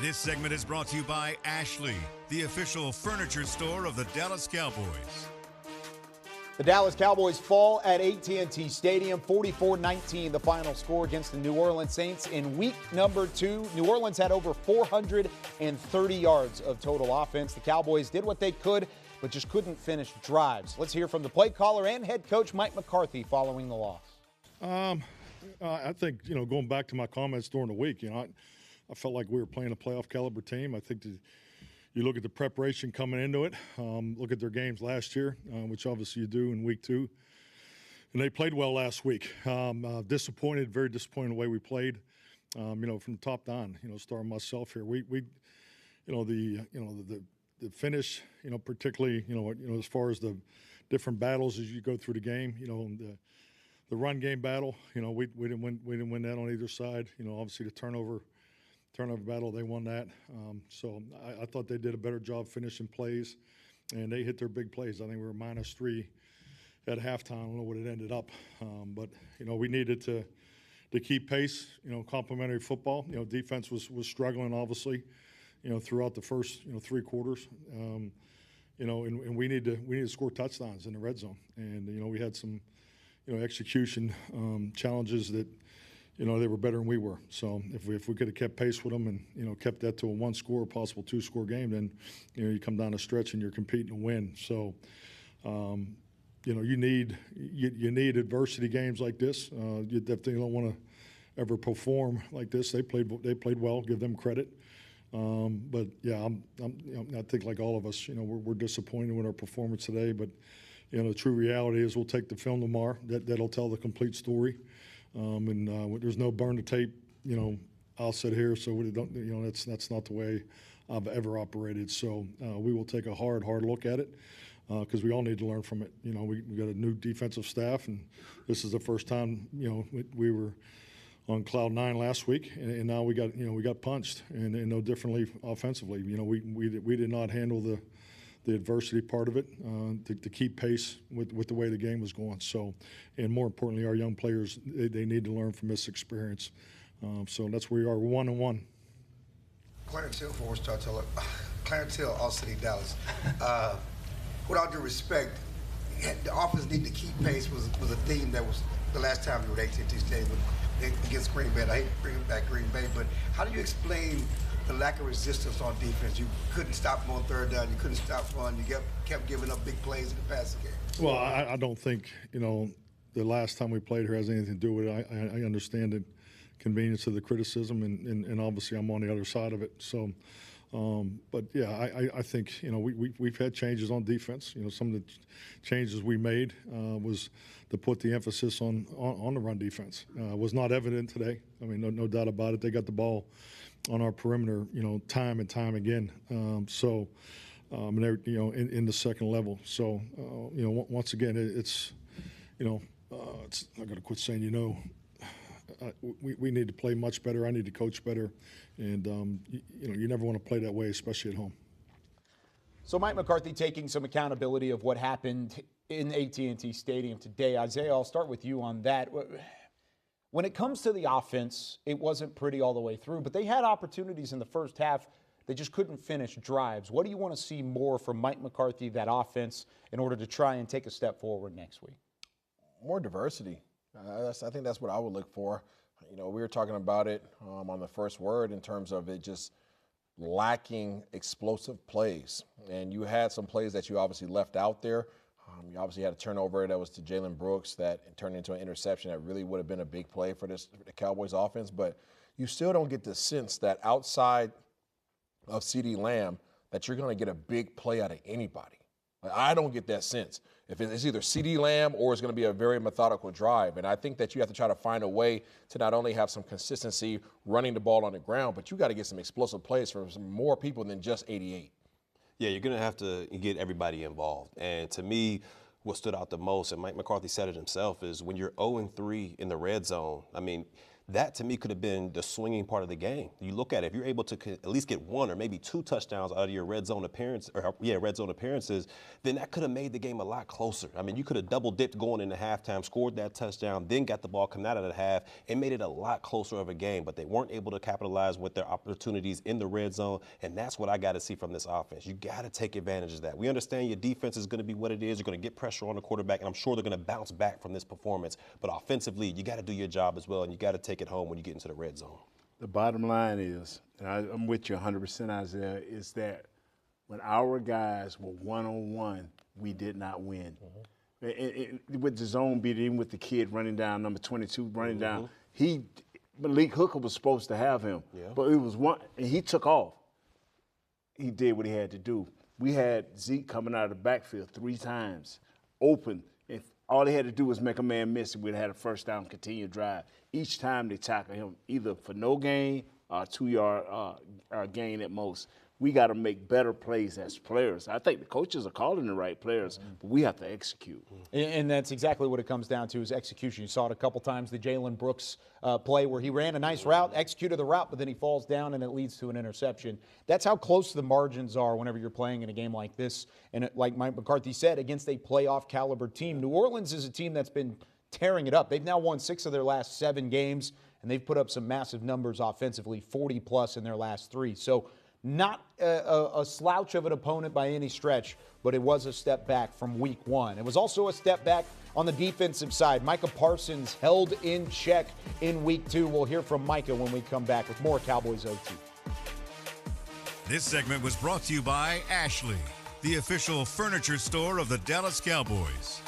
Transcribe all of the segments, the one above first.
This segment is brought to you by Ashley, the official furniture store of the Dallas Cowboys. The Dallas Cowboys fall at AT&T Stadium, 44-19, the final score against the New Orleans Saints in week number 2. New Orleans had over 430 yards of total offense. The Cowboys did what they could, but just couldn't finish drives. Let's hear from the play caller and head coach Mike McCarthy following the loss. I think, going back to my comments during the week, I felt like we were playing a playoff caliber team. I think you look at the preparation coming into it, look at their games last year, which obviously you do in week 2. And they played well last week. Disappointed, very disappointed in the way we played, from the top down, starting myself here. The finish, particularly, as far as the different battles as you go through the game, the run game battle, we didn't win that on either side. Obviously the turnover battle, they won that. So I thought they did a better job finishing plays, and they hit their big plays. I think we were -3 at halftime. I don't know what it ended up, but we needed to keep pace. Complimentary football. Defense was struggling obviously, throughout the first 3 quarters. And we need to score touchdowns in the red zone, and we had some execution challenges that. They were better than we were. So if we could have kept pace with them and, kept that to a 1-score, possible 2-score game, then, you come down a stretch and you're competing to win. So, you need adversity games like this. You definitely don't want to ever perform like this. They played well. Give them credit. But yeah, I think like all of us, we're disappointed with our performance today. But the true reality is we'll take the film tomorrow. That'll tell the complete story. There's no burn the tape, I'll sit here, so we don't, that's not the way I've ever operated. So we will take a hard look at it because we all need to learn from it. We got a new defensive staff, and this is the first time, we were on cloud 9 last week, and now we got punched, and no differently offensively. We did not handle the adversity part of it to keep pace with the way the game was going. So, and more importantly, our young players, they need to learn from this experience. So that's where we are, 1-1. Clarence Hill, former star teller. Clarence Hill, All City, Dallas. With all due respect, the offense need to keep pace was a theme that was the last time we were at AT&T Stadium against Green Bay. I hate bringing back Green Bay, but how do you explain the lack of resistance on defense? You couldn't stop them on third down. You couldn't stop run. You kept giving up big plays in the passing game. Well, I don't think, the last time we played here has anything to do with it. I understand the convenience of the criticism, and obviously I'm on the other side of it. So, but yeah, I think, we've had changes on defense. Some of the changes we made was to put the emphasis on the run defense. Was not evident today. I mean, no doubt about it. They got the ball on our perimeter, time and time again. And they're, in the second level. So, once again, it's I got to quit saying, we need to play much better. I need to coach better. And, you never want to play that way, especially at home. So Mike McCarthy taking some accountability of what happened in AT&T Stadium today. Isaiah, I'll start with you on that. When it comes to the offense, it wasn't pretty all the way through, but they had opportunities in the first half. They just couldn't finish drives. What do you want to see more from Mike McCarthy, that offense, in order to try and take a step forward next week? More diversity. I think that's what I would look for. We were talking about it on the first word in terms of it just lacking explosive plays. And you had some plays that you obviously left out there. You obviously had a turnover that was to Jalen Brooks that turned into an interception that really would have been a big play for the Cowboys offense. But you still don't get the sense that outside of CeeDee Lamb that you're going to get a big play out of anybody. I don't get that sense. If it's either CeeDee Lamb or it's going to be a very methodical drive. And I think that you have to try to find a way to not only have some consistency running the ball on the ground, but you got to get some explosive plays from some more people than just 88. Yeah, you're going to have to get everybody involved. And to me, what stood out the most, and Mike McCarthy said it himself, is when you're 0-3 in the red zone, I mean, that to me could have been the swinging part of the game. You look at it, if you're able to at least get 1 or maybe 2 touchdowns out of your red zone appearances, then that could have made the game a lot closer. I mean, you could have double dipped going into halftime, scored that touchdown, then got the ball coming out of the half, and made it a lot closer of a game. But they weren't able to capitalize with their opportunities in the red zone, and that's what I got to see from this offense. You got to take advantage of that. We understand your defense is going to be what it is. You're going to get pressure on the quarterback, and I'm sure they're going to bounce back from this performance. But offensively, you got to do your job as well, and you got to take it home when you get into the red zone. The bottom line is, and I'm with you 100%, Isaiah, is that when our guys were one-on-one, we did not win. With the zone beat, even with the kid running down, number 22 running down, Malik Hooker was supposed to have him, but it was one, and he took off. He did what he had to do. We had Zeke coming out of the backfield 3 times, open. If all they had to do was make a man miss, we'd have had a first down, continued drive. Each time they tackle him, either for no gain or 2-yard gain at most. We got to make better plays as players. I think the coaches are calling the right players, but we have to execute. And that's exactly what it comes down to is execution. You saw it a couple times, the Jalen Brooks play where he ran a nice route, executed the route, but then he falls down and it leads to an interception. That's how close the margins are whenever you're playing in a game like this. And like Mike McCarthy said, against a playoff caliber team. New Orleans is a team that's been tearing it up. They've now won 6 of their last 7 games, and they've put up some massive numbers offensively, 40-plus in their last 3. So not a slouch of an opponent by any stretch, but it was a step back from week 1. It was also a step back on the defensive side. Micah Parsons held in check in week 2. We'll hear from Micah when we come back with more Cowboys OT. This segment was brought to you by Ashley, the official furniture store of the Dallas Cowboys.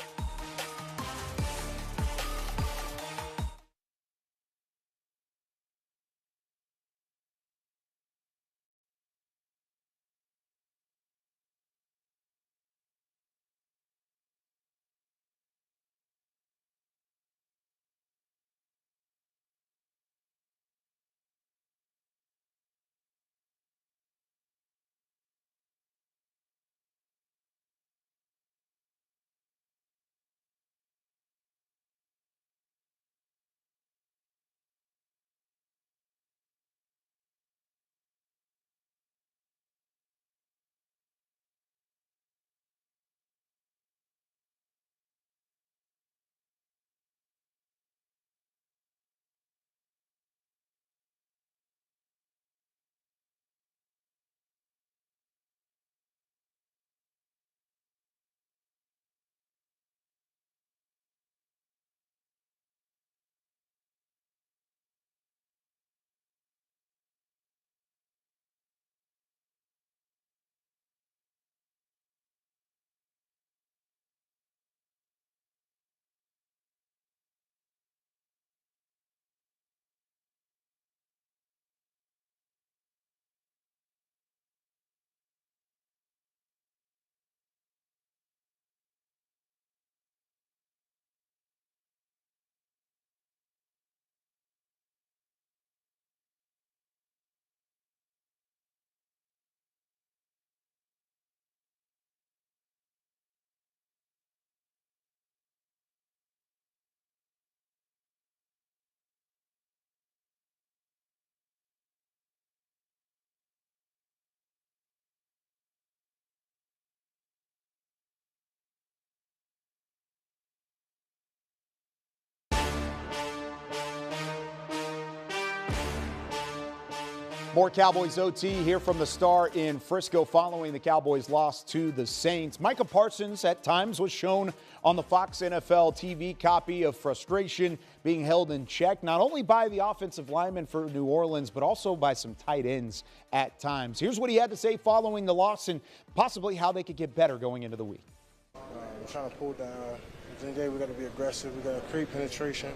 More Cowboys OT here from the Star in Frisco following the Cowboys' loss to the Saints. Micah Parsons at times was shown on the Fox NFL TV copy of frustration being held in check, not only by the offensive lineman for New Orleans, but also by some tight ends at times. Here's what he had to say following the loss and possibly how they could get better going into the week. We're trying to pull down. At the end of the day, we got to be aggressive. We got to create penetration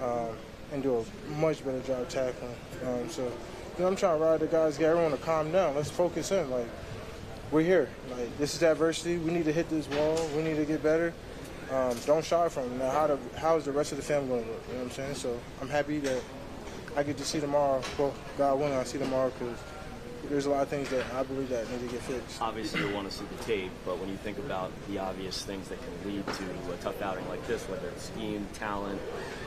and do a much better job tackling. I'm trying to ride the guys, get everyone to calm down. Let's focus in. Like, we're here. Like, this is adversity. We need to hit this wall. We need to get better. Don't shy from it. Now, how is the rest of the family going to look? You know what I'm saying? So I'm happy that I get to see tomorrow. Well, God willing, I see tomorrow because there's a lot of things that I believe that need to get fixed. Obviously, you want to see the tape, but when you think about the obvious things that can lead to a tough outing like this, whether it's scheme, talent,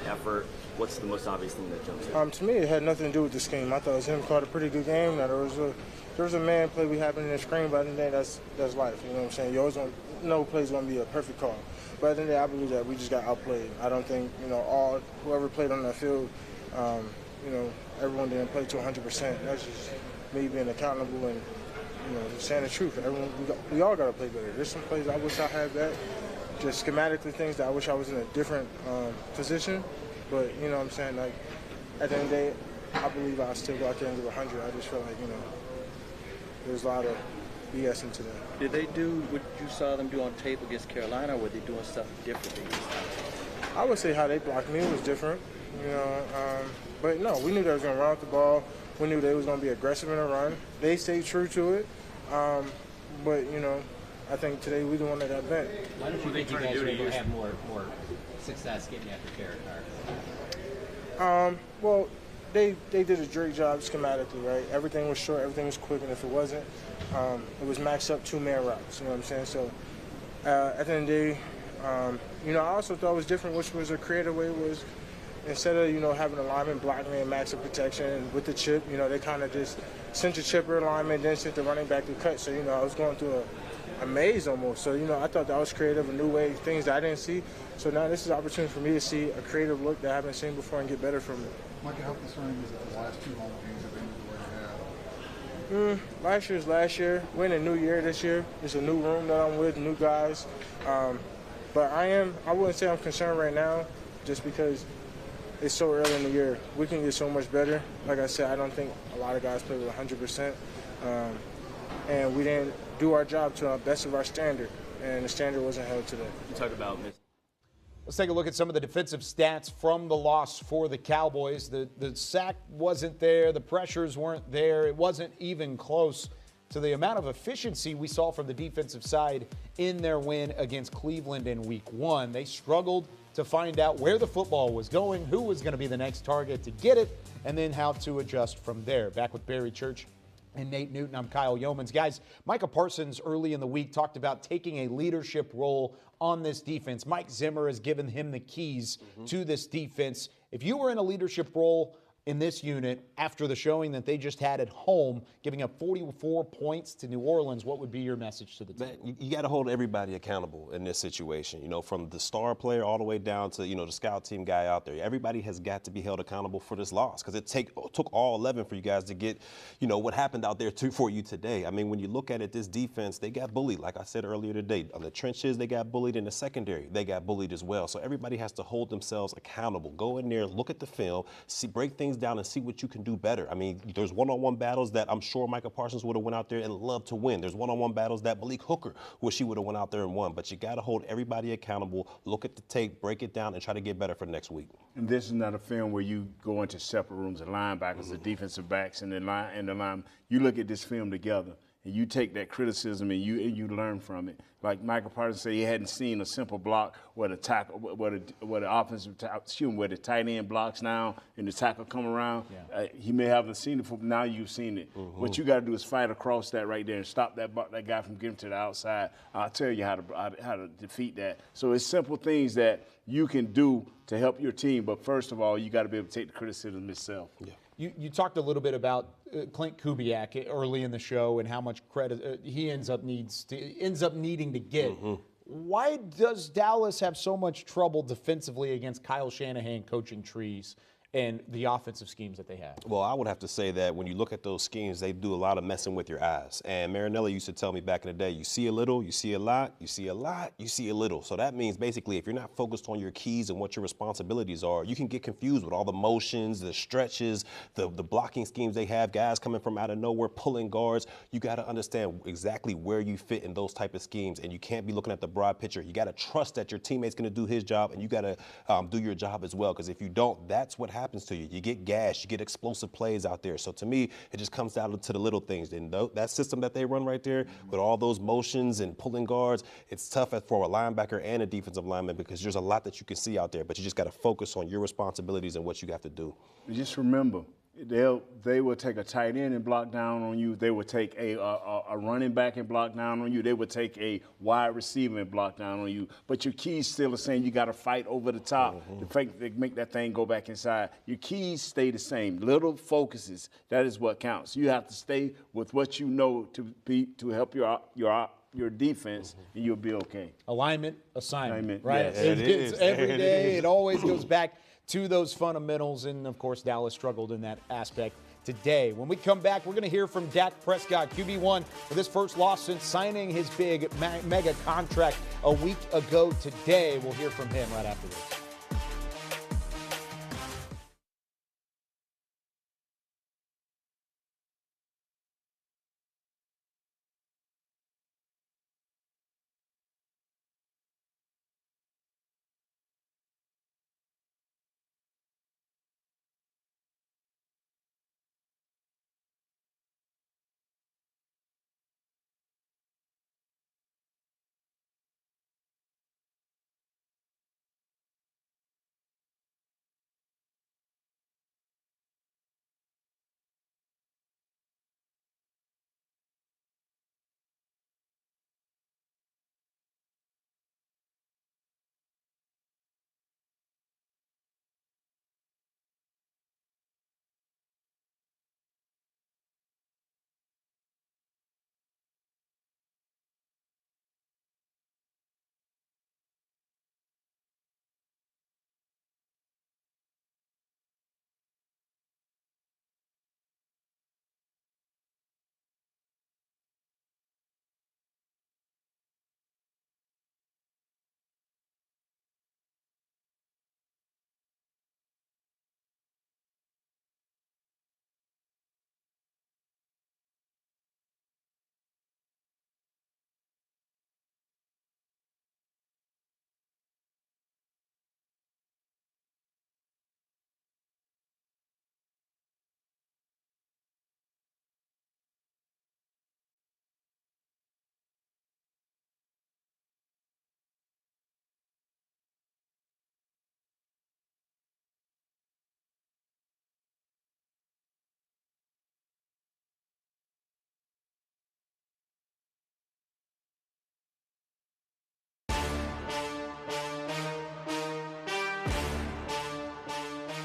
effort, what's the most obvious thing that jumps out? To me, it had nothing to do with the scheme. I thought it was him called a pretty good game. Now, there was a man play we happened in the screen, but at the end of the day, that's life. You know what I'm saying? You always want no play's going to be a perfect call. But at the end of the day, I believe that we just got outplayed. I don't think, whoever played on that field, everyone didn't play to 100%. That's just me being accountable and, saying the truth. We all got to play better. There's some plays I wish I had that, just schematically things that I wish I was in a different position. But, you know what I'm saying, like, at the end of the day, I believe I'll still go out there and give 100. I just feel like, there's a lot of BS into that. Did they do what you saw them do on tape against Carolina, or were they doing something differently this time? I would say how they blocked me was different, but no, we knew they was going to run with the ball. We knew they was going to be aggressive in the run. They stayed true to it, but, I think today we the one that got bent. Why don't you think you guys are able to have more success getting after Carolina? Well, they did a great job schematically, right? Everything was short, everything was quick, and if it wasn't, it was maxed up two-man routes, you know what I'm saying? So at the end of the day, I also thought it was different, which was a creative way, was instead of, having a lineman blocking and max of protection with the chip, they kind of just sent the chipper lineman, then sent the running back to cut. So, I was going through a maze almost. So, I thought that was creative, a new way, things that I didn't see. So now this is an opportunity for me to see a creative look that I haven't seen before and get better from it. Mike, how concerning is it the last two home games have been the way they have? Last year's last year. We're in a new year this year. It's a new room that I'm with, new guys. But I wouldn't say I'm concerned right now just because it's so early in the year. We can get so much better. Like I said, I don't think a lot of guys play with 100%. And we didn't do our job to the best of our standard. And the standard wasn't held today. You talk about Let's take a look at some of the defensive stats from the loss for the Cowboys. The sack wasn't there. The pressures weren't there. It wasn't even close to the amount of efficiency we saw from the defensive side in their win against Cleveland in Week 1. They struggled to find out where the football was going, who was going to be the next target to get it, and then how to adjust from there. Back with Barry Church and Nate Newton, I'm Kyle Yeomans. Guys, Micah Parsons early in the week talked about taking a leadership role on this defense. Mike Zimmer has given him the keys to this defense. If you were in a leadership role in this unit after the showing that they just had at home, giving up 44 points to New Orleans, what would be your message to the team? Man, you got to hold everybody accountable in this situation, from the star player all the way down to, the scout team guy out there. Everybody has got to be held accountable for this loss because it took all 11 for you guys to get, what happened out there for you today. I mean, when you look at it, this defense, they got bullied, like I said earlier today. On the trenches, they got bullied. In the secondary, they got bullied as well. So everybody has to hold themselves accountable. Go in there, look at the film, break things down and see what you can do better. I mean, there's one-on-one battles that I'm sure Micah Parsons would have went out there and loved to win. There's one-on-one battles that Malik Hooker wish he would have went out there and won. But you got to hold everybody accountable, look at the tape, break it down, and try to get better for next week. And this is not a film where you go into separate rooms of linebackers, the defensive backs, and the line. You look at this film together. And you take that criticism and you learn from it. Like Michael Parson said, he hadn't seen a simple block where the tackle, where the tight end blocks now and the tackle come around. Yeah. He may haven't seen it before, but now you've seen it. What you got to do is fight across that right there and stop that guy from getting to the outside. I'll tell you how to defeat that. So it's simple things that you can do to help your team. But first of all, you got to be able to take the criticism itself. Yeah. You talked a little bit about Clint Kubiak early in the show and how much credit he ends up needing to get. Why does Dallas have so much trouble defensively against Kyle Shanahan coaching trees and the offensive schemes that they have? Well, I would have to say that when you look at those schemes, they do a lot of messing with your eyes. And Marinelli used to tell me back in the day, you see a little, you see a lot, you see a lot, you see a little. So that means basically if you're not focused on your keys and what your responsibilities are, you can get confused with all the motions, the stretches, the blocking schemes they have, guys coming from out of nowhere, pulling guards. You got to understand exactly where you fit in those type of schemes. And you can't be looking at the broad picture. You got to trust that your teammate's going to do his job, and you got to do your job as well. Because if you don't, that's what happens to you. You get gashed, you get explosive plays out there. So to me, it just comes down to the little things. And that system that they run right there with all those motions and pulling guards, it's tough for a linebacker and a defensive lineman because there's a lot that you can see out there, but you just got to focus on your responsibilities and what you have to do. Just remember, They will take a tight end and block down on you. They will take a running back and block down on you. They would take a wide receiver and block down on you. But your keys still the same. You got to fight over the top to make that thing go back inside. Your keys stay the same. Little focuses. That is what counts. You have to stay with what you know to help your defense, and you'll be okay. Alignment, assignment, right? Yes, It's every day. It always goes back to those fundamentals, and of course, Dallas struggled in that aspect today. When we come back, we're going to hear from Dak Prescott, QB1, with his first loss since signing his big mega contract a week ago today. We'll hear from him right after this.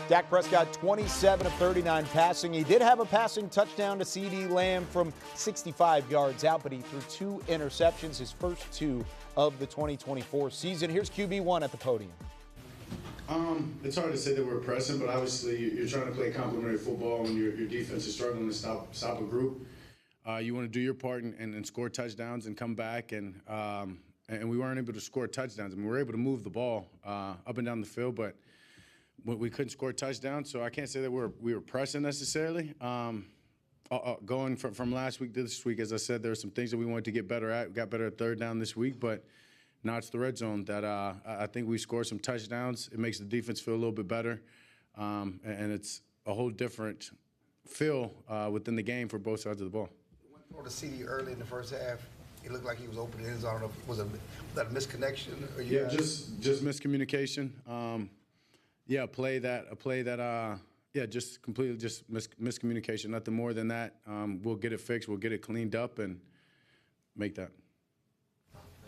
Dak Prescott, 27 of 39 passing. He did have a passing touchdown to CeeDee Lamb from 65 yards out, but he threw 2 interceptions, his first 2 of the 2024 season. Here's QB1 at the podium. It's hard to say that we're pressing, but obviously you're trying to play complementary football when your defense is struggling to stop a group. You want to do your part and score touchdowns and come back, and we weren't able to score touchdowns. I mean, we were able to move the ball up and down the field, but we couldn't score touchdowns. So I can't say that we were pressing necessarily. Going from last week to this week, as I said, there were some things that we wanted to get better at. We got better at third down this week, but now it's the red zone that I think we scored some touchdowns. It makes the defense feel a little bit better, and it's a whole different feel within the game for both sides of the ball. Went for the CD early in the first half. It looked like he was open in his. I don't know if was that a misconnection? Or just miscommunication. A play that just completely miscommunication. Nothing more than that. We'll get it fixed. We'll get it cleaned up and make that.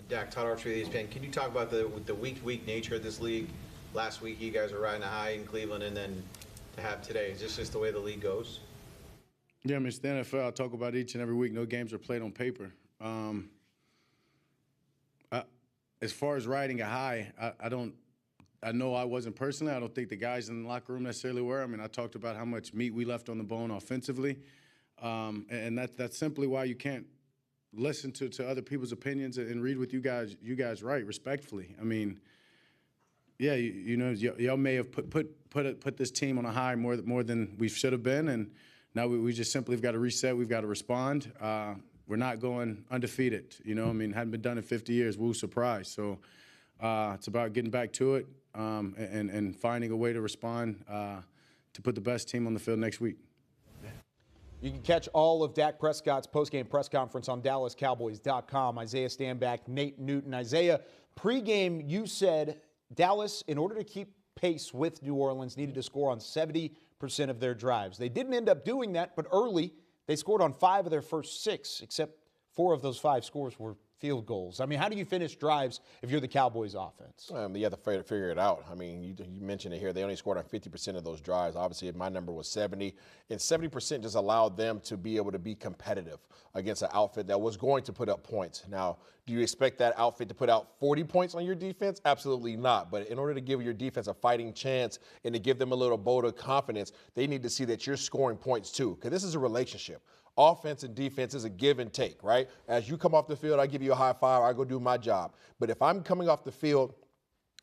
Dak, Todd Archer, ESPN. Can you talk about the week-to-week nature of this league? Last week, you guys were riding a high in Cleveland, and then to have today. Is this just the way the league goes? Yeah, I mean, it's the NFL. I talk about each and every week. No games are played on paper. As far as riding a high, I know I wasn't personally. I don't think the guys in the locker room necessarily were. I mean, I talked about how much meat we left on the bone offensively, and that's simply why you can't listen to other people's opinions and read what you guys write respectfully. I mean, yeah, y'all may have put this team on a high more than we should have been, and now we just simply have got to reset. We've got to respond. We're not going undefeated. I mean, hadn't been done in 50 years. Woo, surprise. So it's about getting back to it and finding a way to respond to put the best team on the field next week. You can catch all of Dak Prescott's postgame press conference on DallasCowboys.com. Isaiah Stanback, Nate Newton. Isaiah, pregame you said Dallas, in order to keep pace with New Orleans, needed to score on 70% of their drives. They didn't end up doing that, but early they scored on 5 of their first 6, except 4 of those 5 scores were field goals. I mean, how do you finish drives if you're the Cowboys offense? You have to figure it out. I mean, you mentioned it here. They only scored on 50% of those drives. Obviously, my number was 70. And 70% just allowed them to be able to be competitive against an outfit that was going to put up points. Now, do you expect that outfit to put out 40 points on your defense? Absolutely not. But in order to give your defense a fighting chance and to give them a little vote of confidence, they need to see that you're scoring points too, because this is a relationship. Offense and defense is a give and take, right? As you come off the field, I give you a high five, I go do my job. But if I'm coming off the field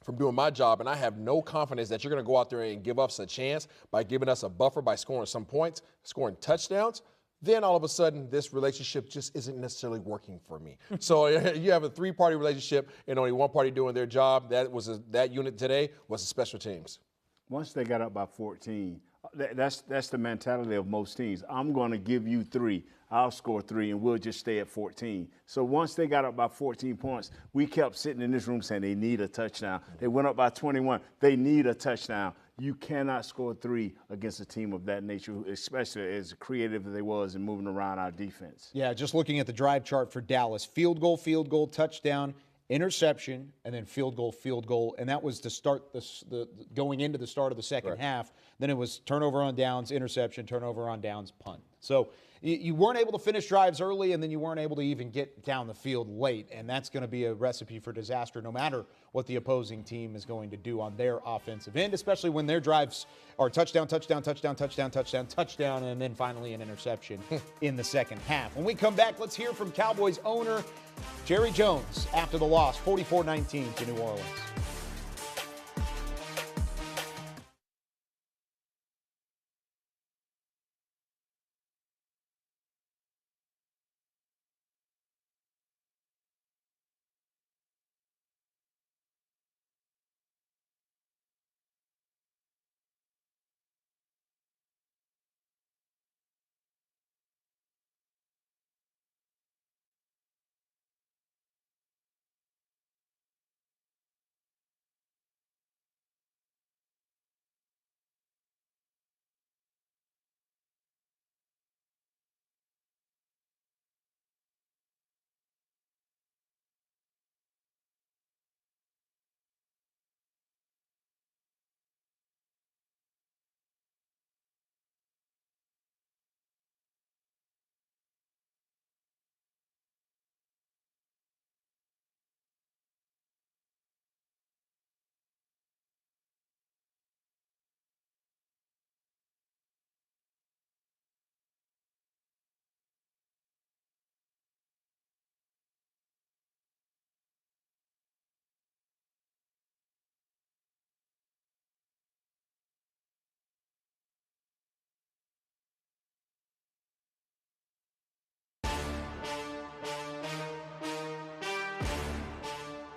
from doing my job and I have no confidence that you're going to go out there and give us a chance by giving us a buffer, by scoring some points, scoring touchdowns, then all of a sudden this relationship just isn't necessarily working for me. So you have a 3-party relationship and only one party doing their job. That unit today was the special teams. Once they got up by 14, that's the mentality of most teams. I'm going to give you 3. I'll score 3, and we'll just stay at 14. So once they got up by 14 points, we kept sitting in this room saying they need a touchdown. They went up by 21. They need a touchdown. You cannot score 3 against a team of that nature, especially as creative as they was in moving around our defense. Yeah, just looking at the drive chart for Dallas, field goal, touchdown, interception, and then field goal, and that was to start the going into the start of the second half. Then it was turnover on downs, interception, turnover on downs, punt. So you weren't able to finish drives early, and then you weren't able to even get down the field late, and that's going to be a recipe for disaster no matter what the opposing team is going to do on their offensive end, especially when their drives are touchdown, and then finally an interception in the second half. When we come back, let's hear from Cowboys owner Jerry Jones after the loss, 44-19 to New Orleans.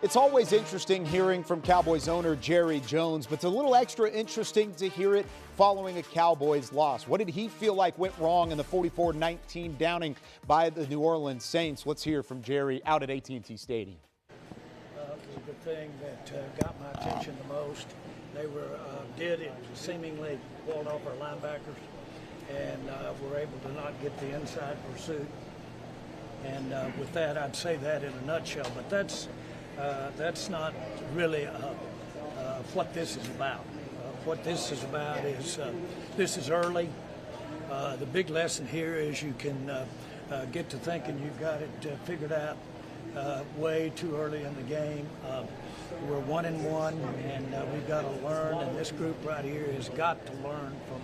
It's always interesting hearing from Cowboys owner Jerry Jones, but it's a little extra interesting to hear it following a Cowboys loss. What did he feel like went wrong in the 44-19 downing by the New Orleans Saints? Let's hear from Jerry out at AT&T Stadium. The thing that got my attention the most, they did seemingly walled off our linebackers and were able to not get the inside pursuit. And with that, I'd say that in a nutshell. But that's not really what this is about. What this is about is this is early. The big lesson here is you can get to thinking you've got it figured out way too early in the game. We're 1-1, and we've got to learn, and this group right here has got to learn from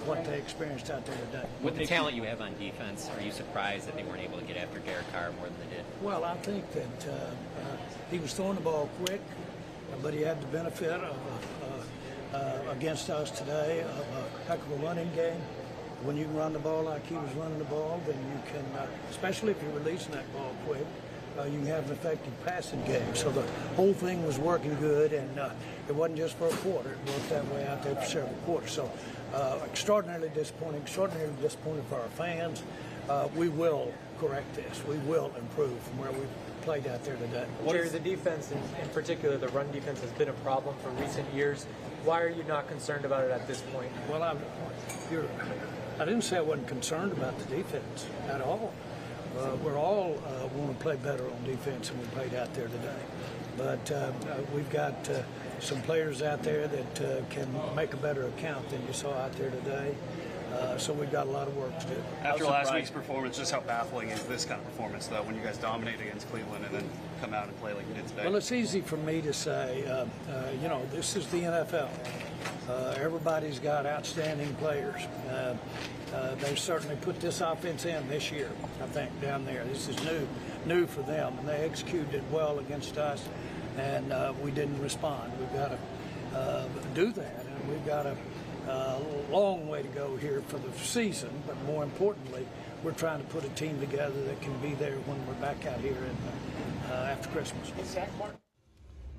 what they experienced out there today. With the talent you have on defense, are you surprised that they weren't able to get after Derek Carr more than they did? Well, I think that he was throwing the ball quick, but he had the benefit of against us today of a heck of a running game. When you can run the ball like he was running the ball, then you can, especially if you're releasing that ball quick, you can have an effective passing game. So the whole thing was working good, and it wasn't just for a quarter. It worked that way out there for several quarters. So extraordinarily disappointing for our fans. We will correct this. We will improve from where we played out there today. Jerry, the defense, in particular, the run defense has been a problem for recent years. Why are you not concerned about it at this point? Well, I didn't say I wasn't concerned about the defense at all. We're all want to play better on defense than we played out there today. But we've got some players out there that can make a better account than you saw out there today. So we've got a lot of work to do. After last week's performance, just how baffling is this kind of performance, though, when you guys dominate against Cleveland and then come out and play like you did today? Well, it's easy for me to say, this is the NFL. Everybody's got outstanding players. They certainly put this offense in this year, I think, down there. This is new for them, and they executed well against us, and we didn't respond. We've got to do that, and we've got a long way to go here for the season, but more importantly, we're trying to put a team together that can be there when we're back out here after Christmas.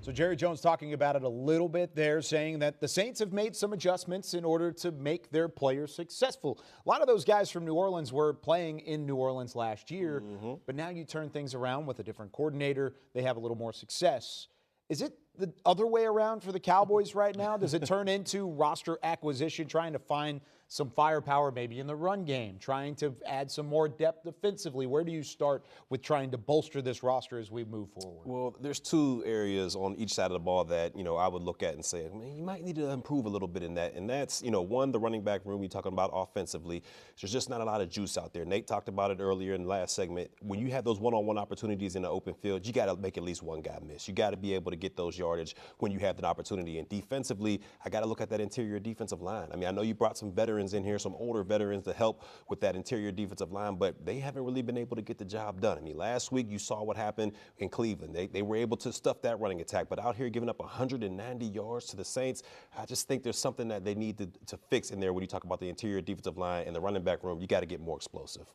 So Jerry Jones talking about it a little bit there, saying that the Saints have made some adjustments in order to make their players successful. A lot of those guys from New Orleans were playing in New Orleans last year, but now you turn things around with a different coordinator. They have a little more success. Is it the other way around for the Cowboys right now? Does it turn into roster acquisition, trying to find some firepower maybe in the run game, trying to add some more depth defensively? Where do you start with trying to bolster this roster as we move forward? Well, there's two areas on each side of the ball that, I would look at and say, man, you might need to improve a little bit in that. And that's, one, the running back room. You're talking about offensively. There's just not a lot of juice out there. Nate talked about it earlier in the last segment. When you have those one-on-one opportunities in the open field, you got to make at least one guy miss. You got to be able to get those yardage when you have that opportunity. And defensively, I got to look at that interior defensive line. I mean, I know you brought some veterans in here, some older veterans to help with that interior defensive line, but they haven't really been able to get the job done. I mean, last week you saw what happened in Cleveland. They were able to stuff that running attack, but out here giving up 190 yards to the Saints, I just think there's something that they need to fix in there when you talk about the interior defensive line and the running back room. You got to get more explosive.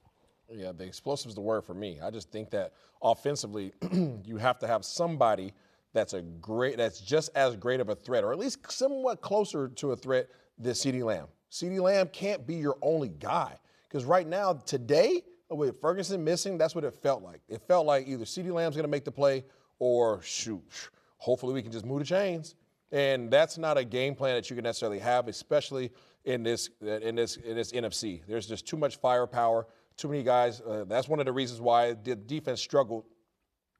Yeah, the explosive is the word for me. I just think that offensively, you have to have somebody that's just as great of a threat, or at least somewhat closer to a threat than CeeDee Lamb. CeeDee Lamb can't be your only guy, because right now, today, with Ferguson missing, that's what it felt like. It felt like either CeeDee Lamb's going to make the play, or hopefully we can just move the chains. And that's not a game plan that you can necessarily have, especially in this NFC. There's just too much firepower, too many guys. That's one of the reasons why the defense struggled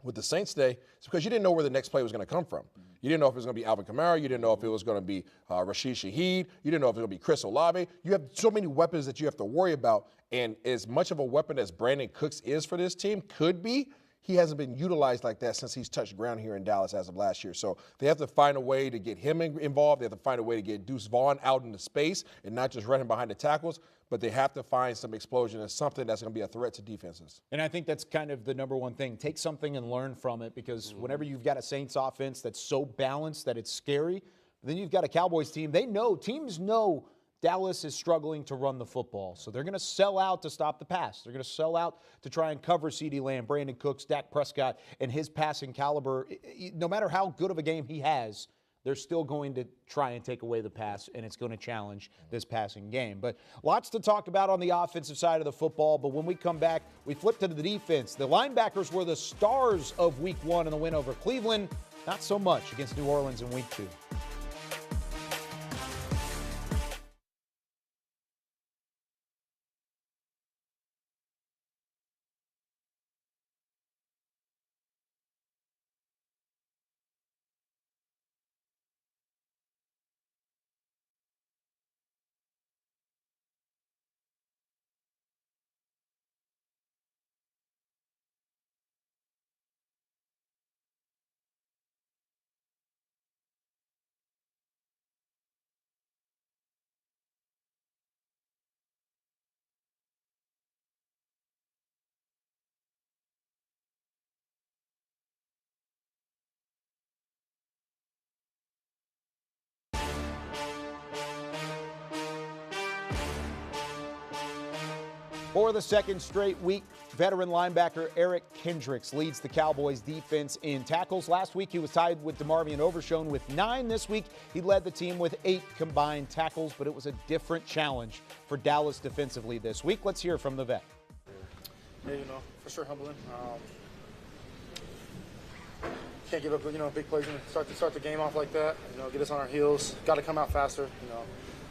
with the Saints today. It's because you didn't know where the next play was going to come from. You didn't know if it was going to be Alvin Kamara. You didn't know if it was going to be Rashid Shaheed. You didn't know if it was going to be Chris Olave. You have so many weapons that you have to worry about. And as much of a weapon as Brandon Cooks is for this team, could be, he hasn't been utilized like that since he's touched ground here in Dallas as of last year. So they have to find a way to get him involved. They have to find a way to get Deuce Vaughn out into space and not just running behind the tackles, but they have to find some explosion and something that's going to be a threat to defenses. And I think that's kind of the number one thing. Take something and learn from it, because whenever you've got a Saints offense that's so balanced that it's scary, then you've got a Cowboys team. Teams know Dallas is struggling to run the football, so they're going to sell out to stop the pass. They're going to sell out to try and cover CeeDee Lamb, Brandon Cooks, Dak Prescott, and his passing caliber. No matter how good of a game he has, they're still going to try and take away the pass, and it's going to challenge this passing game. But lots to talk about on the offensive side of the football, but when we come back, we flip to the defense. The linebackers were the stars of Week 1 in the win over Cleveland. Not so much against New Orleans in Week 2. For the second straight week, veteran linebacker Eric Kendricks leads the Cowboys defense in tackles. Last week, he was tied with DeMarvion Overshown with 9. This week, he led the team with 8 combined tackles, but it was a different challenge for Dallas defensively this week. Let's hear from the vet. Yeah, for sure humbling. can't give up, big plays and start the game off like that. Get us on our heels. Got to come out faster.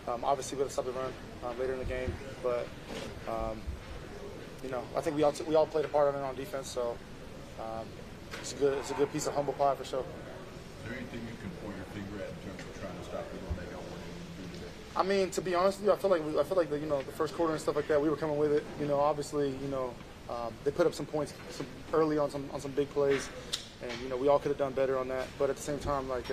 Obviously we got to stop the run later in the game, but I think we all played a part of it on defense. So it's a good piece of humble pie for sure. Is there anything you can point your finger at in terms of trying to stop the run they don't want to do today? I mean, to be honest with you, I feel like the first quarter and stuff like that, we were coming with it. Obviously, they put up some points early on some big plays, and we all could have done better on that. But at the same time, like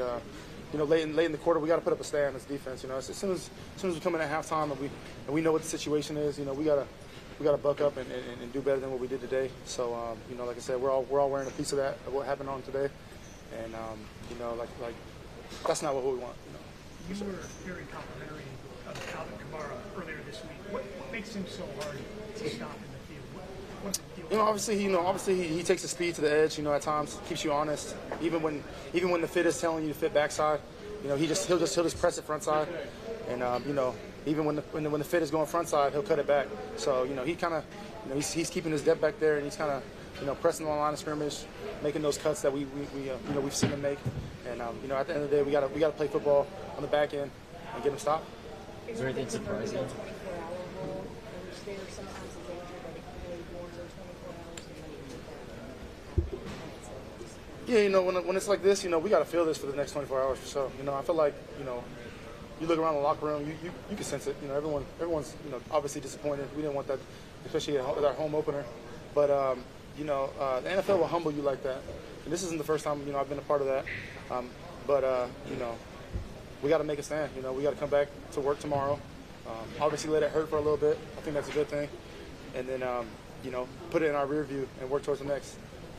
late in the quarter, we got to put up a stand as defense. As soon as we come in at halftime and we know what the situation is, we gotta buck up and do better than what we did today. So like I said, we're all wearing a piece of that of what happened on today, and like that's not what we want. You were very complimentary of Alvin Kamara earlier this week. What makes him so hard to stop in the field? What's the deal? Obviously he takes the speed to the edge. At times keeps you honest. Even when the fit is telling you to fit backside, he'll just press it front side, and even when the fit is going front side, he'll cut it back. So he kind of he's keeping his depth back there, and he's kind of pressing on the line of scrimmage, making those cuts that we've seen him make. And at the end of the day, we gotta play football on the back end and get him stopped. Is there anything surprising? Yeah, when it's like this, we got to feel this for the next 24 hours for sure. I feel like, you look around the locker room, you can sense it. Everyone's, obviously disappointed. We didn't want that, especially at our home opener. But, the NFL will humble you like that. And this isn't the first time, I've been a part of that. We got to make a stand. We got to come back to work tomorrow. Obviously let it hurt for a little bit. I think that's a good thing. And then, put it in our rear view and work towards the next.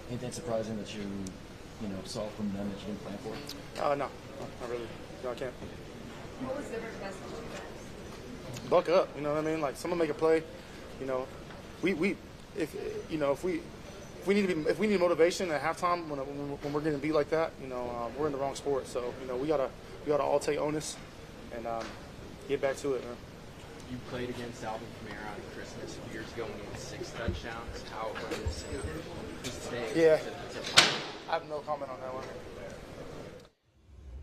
Anything surprising that you saw from them that you didn't plan for? No, not really. No, I can't. What was the message to you guys? Buck up, you know what I mean? Like someone make a play, if we need motivation at halftime when we're getting beat like that, we're in the wrong sport. So we gotta all take onus and get back to it, man. You played against Alvin Kamara on Christmas a few years ago when he had 6 touchdowns. How was just staying? Yeah, I have no comment on that one.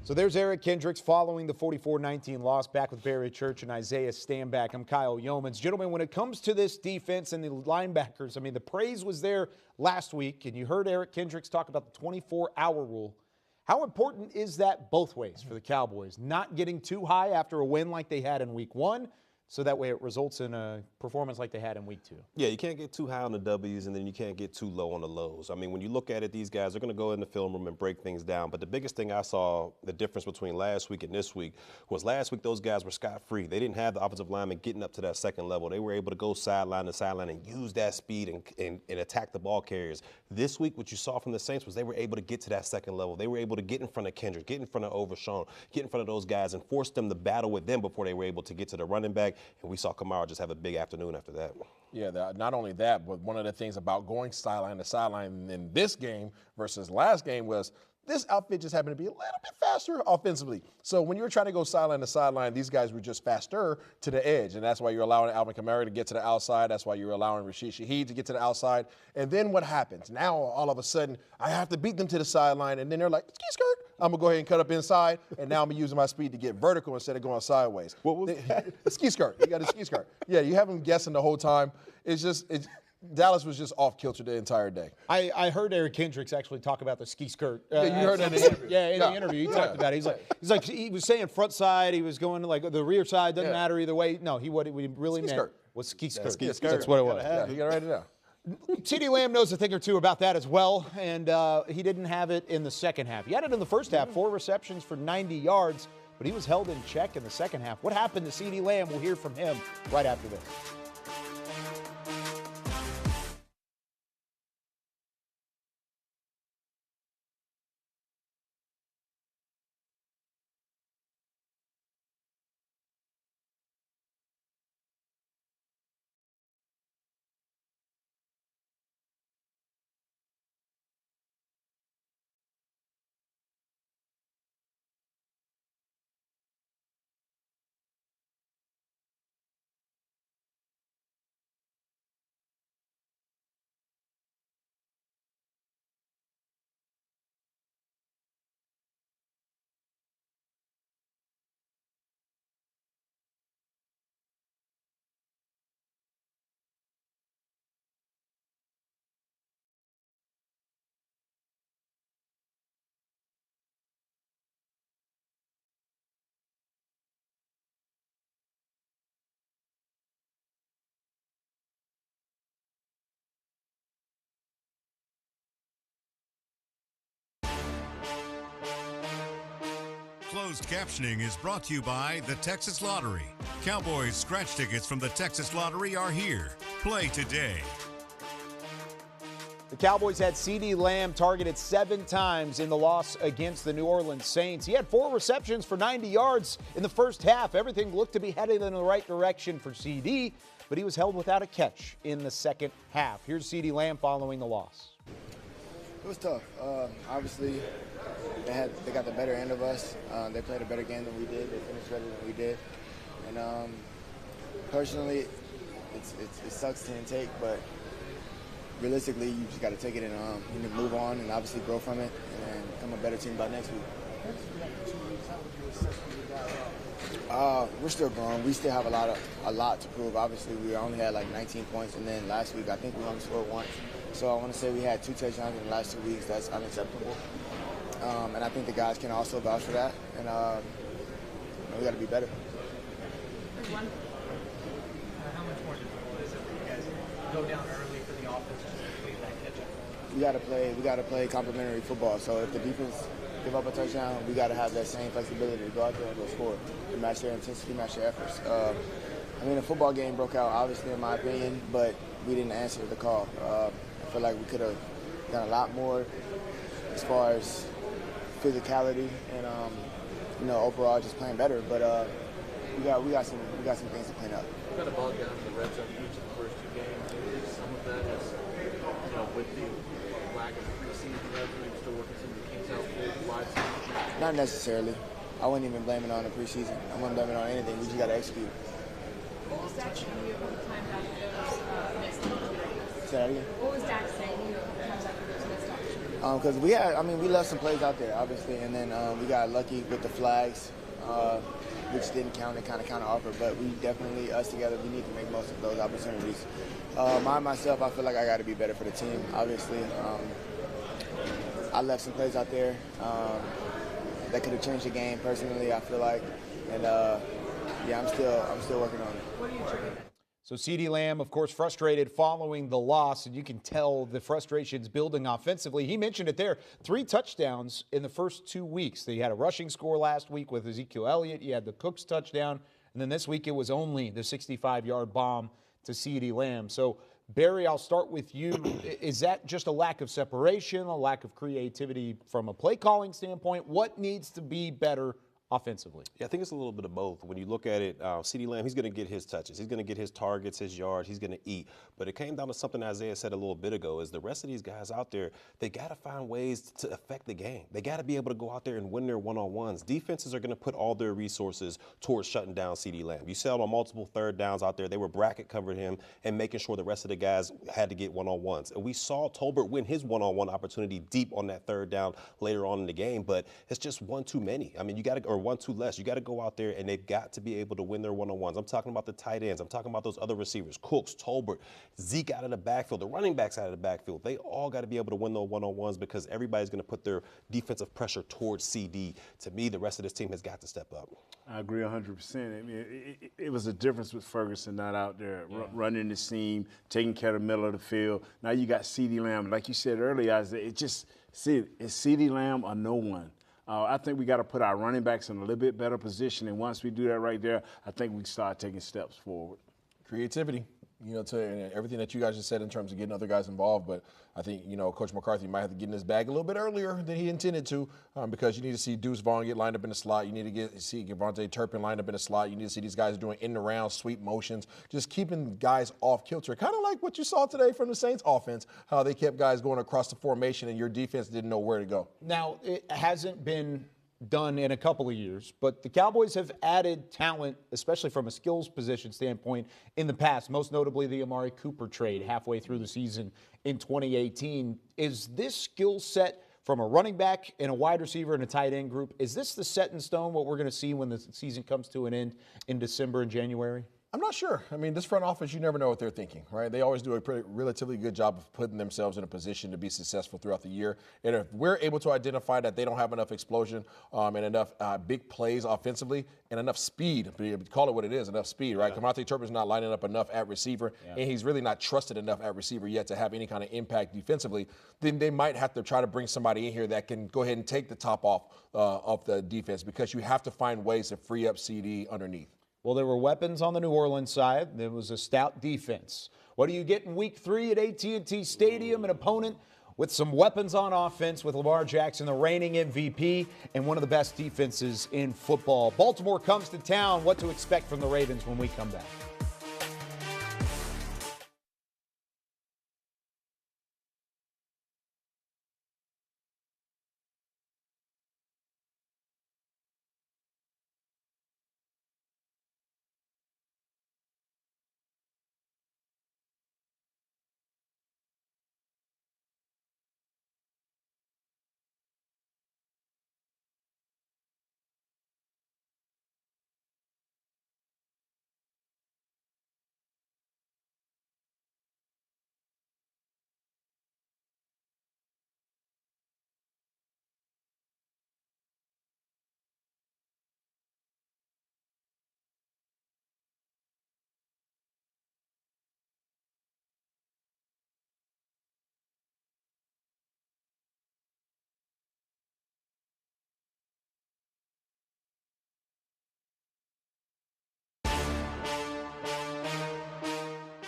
So there's Eric Kendricks following the 44-19 loss. Back with Barry Church and Isaiah Stanback. I'm Kyle Yeomans. Gentlemen, when it comes to this defense and the linebackers, I mean, the praise was there last week, and you heard Eric Kendricks talk about the 24-hour rule. How important is that both ways for the Cowboys? Not getting too high after a win like they had in Week 1, so that way it results in a performance like they had in Week 2. Yeah, you can't get too high on the W's, and then you can't get too low on the lows. I mean, when you look at it, these guys are going to go in the film room and break things down. But the biggest thing I saw, the difference between last week and this week, was last week those guys were scot-free. They didn't have the offensive linemen getting up to that second level. They were able to go sideline to sideline and use that speed and attack the ball carriers. This week, what you saw from the Saints was they were able to get to that second level. They were able to get in front of Kendricks, get in front of Overshawn, get in front of those guys and force them to battle with them before they were able to get to the running back. And we saw Kamara just have a big afternoon after that. Yeah, not only that, but one of the things about going sideline to sideline in this game versus last game was this outfit just happened to be a little bit faster offensively. So when you were trying to go sideline to sideline, these guys were just faster to the edge, and that's why you're allowing Alvin Kamara to get to the outside. That's why you're allowing Rashid Shaheed to get to the outside. And then what happens? Now, all of a sudden, I have to beat them to the sideline, and then they're like, ski skirt. I'm going to go ahead and cut up inside, and now I'm using my speed to get vertical instead of going sideways. What was that? Ski skirt. You got a ski skirt. Yeah, you have them guessing the whole time. Dallas was just off kilter the entire day. I heard Eric Kendricks actually talk about the ski skirt. Yeah, you heard that in the interview. Yeah, in the interview, he talked about it. He was saying front side. He was going to like the rear side. Doesn't matter either way. No, what he really meant was ski skirt. Ski skirt. That's what it was. Yeah, you got to write it down. CeeDee Lamb knows a thing or two about that as well, and he didn't have it in the second half. He had it in the first half, 4 receptions for 90 yards, but he was held in check in the second half. What happened to CeeDee Lamb? We'll hear from him right after this. Closed captioning is brought to you by the Texas Lottery. Cowboys scratch tickets from the Texas Lottery are here. Play today. The Cowboys had CeeDee Lamb targeted 7 times in the loss against the New Orleans Saints. He had 4 receptions for 90 yards in the first half. Everything looked to be headed in the right direction for CeeDee, but he was held without a catch in the second half. Here's CeeDee Lamb following the loss. It was tough. Obviously, they got the better end of us. They played a better game than we did. They finished better than we did. And personally, it sucks to take, but realistically, you just got to take it and you need to move on and obviously grow from it and become a better team by next week. We're still growing. We still have a lot to prove. Obviously, we only had like 19 points, and then last week I think we only scored once. So I want to say we had 2 touchdowns in the last 2 weeks. That's unacceptable. And I think the guys can also vouch for that. And we got to be better. How much more difficult is it for you guys to go down early for the offense to complete that catch-up? We got to play complementary football. So if the defense give up a touchdown, we got to have that same flexibility to go out there and go score, to match their intensity, match their efforts. The football game broke out, obviously, in my opinion, but we didn't answer the call. I feel like we could have done a lot more as far as physicality and overall just playing better. But we got some things to clean up. We've got a ball down in the red zone each of the first 2 games. Maybe some of that is, with the lack of preseason red zone, still working some of the kinks out for the wide side. Not necessarily. I wouldn't even blame it on the preseason. I wouldn't blame it on anything. We just got to execute. What was Dak saying to you about the time after those missed opportunities? Say that again? What was Dak saying to you about the times after those missed opportunities? Because we left some plays out there, obviously, and then we got lucky with the flags, which didn't count. It kind of counter-offered, but we definitely, us together, we need to make most of those opportunities. Myself, I feel like I got to be better for the team, obviously. I left some plays out there that could have changed the game, personally, I feel like, and I'm still working on it. What are you attributing? So CeeDee Lamb, of course, frustrated following the loss, and you can tell the frustration's building offensively. He mentioned it there, 3 touchdowns in the first 2 weeks. They had a rushing score last week with Ezekiel Elliott. You had the Cooks touchdown, and then this week it was only the 65-yard bomb to CeeDee Lamb. So, Barry, I'll start with you. Is that just a lack of separation, a lack of creativity from a play-calling standpoint? What needs to be better offensively? Yeah, I think it's a little bit of both. When you look at it, CeeDee Lamb, he's going to get his touches. He's going to get his targets, his yards. He's going to eat. But it came down to something Isaiah said a little bit ago, is the rest of these guys out there, they got to find ways to affect the game. They got to be able to go out there and win their one-on-ones. Defenses are going to put all their resources towards shutting down CeeDee Lamb. You saw on multiple third downs out there, they were bracket covering him and making sure the rest of the guys had to get one-on-ones. And we saw Tolbert win his one-on-one opportunity deep on that third down later on in the game, but it's just one too many. I mean, or one too less. You got to go out there and they've got to be able to win their one-on-ones. I'm talking about the tight ends. I'm talking about those other receivers, Cooks, Tolbert, Zeke out of the backfield, the running backs out of the backfield. They all got to be able to win those one-on-ones because everybody's going to put their defensive pressure towards CD. To me, the rest of this team has got to step up. I agree 100%. I mean, it was a difference with Ferguson not out there running the seam, taking care of the middle of the field. Now you got CeeDee Lamb. Like you said earlier, Isaiah, it's CeeDee Lamb or no one. I think we got to put our running backs in a little bit better position, and once we do that right there, I think we start taking steps forward. Creativity, to everything that you guys just said in terms of getting other guys involved. But I think, Coach McCarthy might have to get in his bag a little bit earlier than he intended to because you need to see Deuce Vaughn get lined up in the slot. You need to see Devontae Turpin lined up in the slot. You need to see these guys doing in-the-round sweep motions, just keeping guys off kilter. Kind of like what you saw today from the Saints offense, how they kept guys going across the formation and your defense didn't know where to go. Now, it hasn't been done in a couple of years, but the Cowboys have added talent, especially from a skills position standpoint, in the past, most notably the Amari Cooper trade halfway through the season in 2018. Is this skill set from a running back and a wide receiver and a tight end group, is this the set in stone what we're going to see when the season comes to an end in December and January? I'm not sure. I mean, this front office, you never know what they're thinking, right? They always do a relatively good job of putting themselves in a position to be successful throughout the year. And if we're able to identify that they don't have enough explosion and enough big plays offensively and enough speed, call it what it is, enough speed, right? Yeah. Kamate Turpin's not lining up enough at receiver, and he's really not trusted enough at receiver yet to have any kind of impact defensively. Then they might have to try to bring somebody in here that can go ahead and take the top off of the defense, because you have to find ways to free up CeeDee underneath. Well, there were weapons on the New Orleans side. There was a stout defense. What do you get in Week 3 at AT&T Stadium? An opponent with some weapons on offense, with Lamar Jackson, the reigning MVP, and one of the best defenses in football. Baltimore comes to town. What to expect from the Ravens when we come back?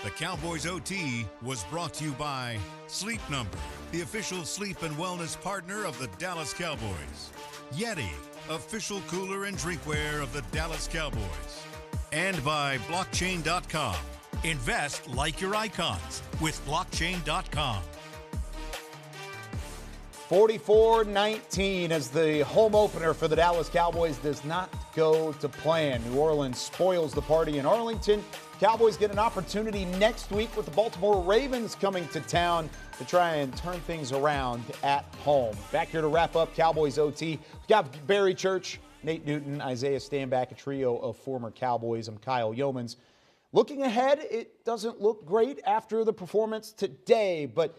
The Cowboys OT was brought to you by Sleep Number, the official sleep and wellness partner of the Dallas Cowboys. Yeti, official cooler and drinkware of the Dallas Cowboys. And by Blockchain.com. Invest like your icons with Blockchain.com. 44-19 as the home opener for the Dallas Cowboys does not go to plan. New Orleans spoils the party in Arlington. Cowboys get an opportunity next week with the Baltimore Ravens coming to town to try and turn things around at home. Back here to wrap up Cowboys OT, we've got Barry Church, Nate Newton, Isaiah Stanback, a trio of former Cowboys. I'm Kyle Yeomans. Looking ahead, it doesn't look great after the performance today, but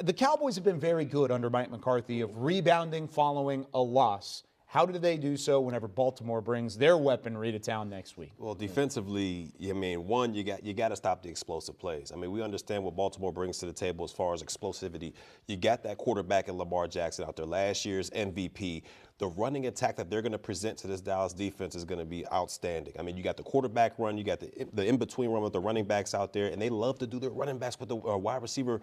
the Cowboys have been very good under Mike McCarthy of rebounding following a loss. How do they do so whenever Baltimore brings their weaponry to town next week? Well, defensively, I mean, one, you got to stop the explosive plays. I mean, we understand what Baltimore brings to the table as far as explosivity. You got that quarterback in Lamar Jackson out there, last year's MVP. The running attack that they're going to present to this Dallas defense is going to be outstanding. I mean, you got the quarterback run, you got the in-between run with the running backs out there, and they love to do their running backs with the wide receiver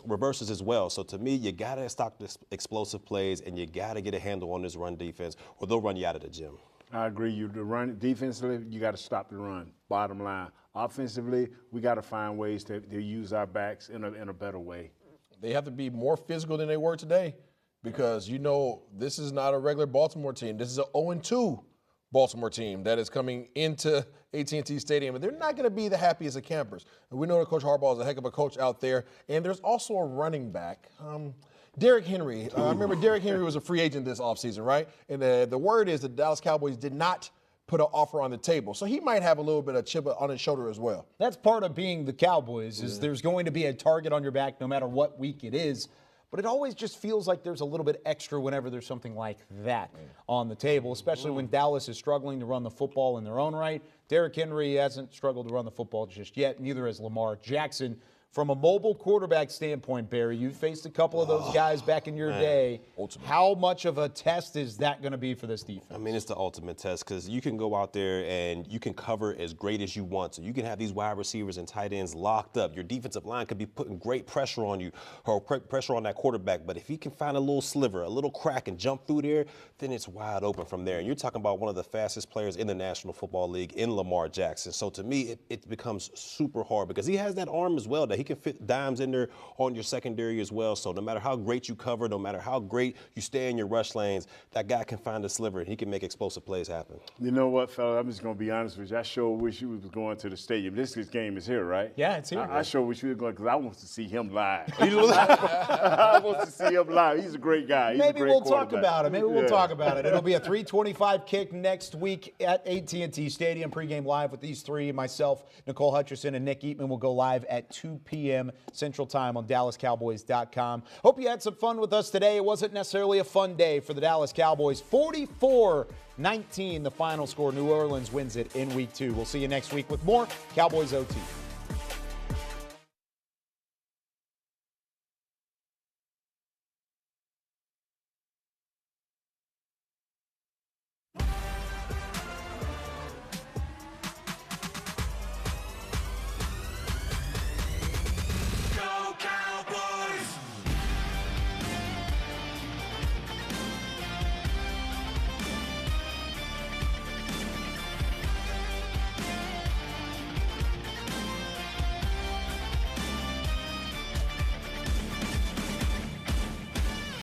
reverses as well. So to me, you got to stop the explosive plays, and you got to get a handle on this run defense, or they'll run you out of the gym. I agree. Defensively, you got to stop the run, bottom line. Offensively, we got to find ways to use our backs in a better way. They have to be more physical than they were today, because, you know, this is not a regular Baltimore team. This is an 0-2 Baltimore team that is coming into AT&T Stadium, and they're not going to be the happiest of campers. And we know that Coach Harbaugh is a heck of a coach out there, and there's also a running back. Derrick Henry. I remember Derrick Henry was a free agent this offseason, right? And the word is the Dallas Cowboys did not put an offer on the table. So he might have a little bit of chip on his shoulder as well. That's part of being the Cowboys, is there's going to be a target on your back no matter what week it is. But it always just feels like there's a little bit extra whenever there's something like that on the table, especially when Dallas is struggling to run the football in their own right. Derrick Henry hasn't struggled to run the football just yet, neither has Lamar Jackson. From a mobile quarterback standpoint, Barry, you faced a couple of those guys back in your day. How much of a test is that going to be for this defense? I mean, it's the ultimate test, because you can go out there and you can cover as great as you want. So you can have these wide receivers and tight ends locked up. Your defensive line could be putting great pressure on you, or pressure on that quarterback. But if he can find a little sliver, a little crack, and jump through there, then it's wide open from there. And you're talking about one of the fastest players in the National Football League in Lamar Jackson. So to me, it becomes super hard, because he has that arm as well that he he can fit dimes in there on your secondary as well. So no matter how great you cover, no matter how great you stay in your rush lanes, that guy can find a sliver and he can make explosive plays happen. You know what, fella? I'm just going to be honest with you. I sure wish you was going to the stadium. This game is here, right? Yeah, it's here. I sure wish you were going because I want to see him live. I want to see him live. He's a great guy. He's Maybe a great we'll talk about it. Maybe we'll Yeah. talk about it. It'll be a 3:25 kick next week at AT&T Stadium. Pregame live with these three. Myself, Nicole Hutcherson, and Nick Eatman will go live at 2 p.m. Central Time on DallasCowboys.com. Hope you had some fun with us today. It wasn't necessarily a fun day for the Dallas Cowboys. 44-19, the final score. New Orleans wins it in Week 2. We'll see you next week with more Cowboys OT.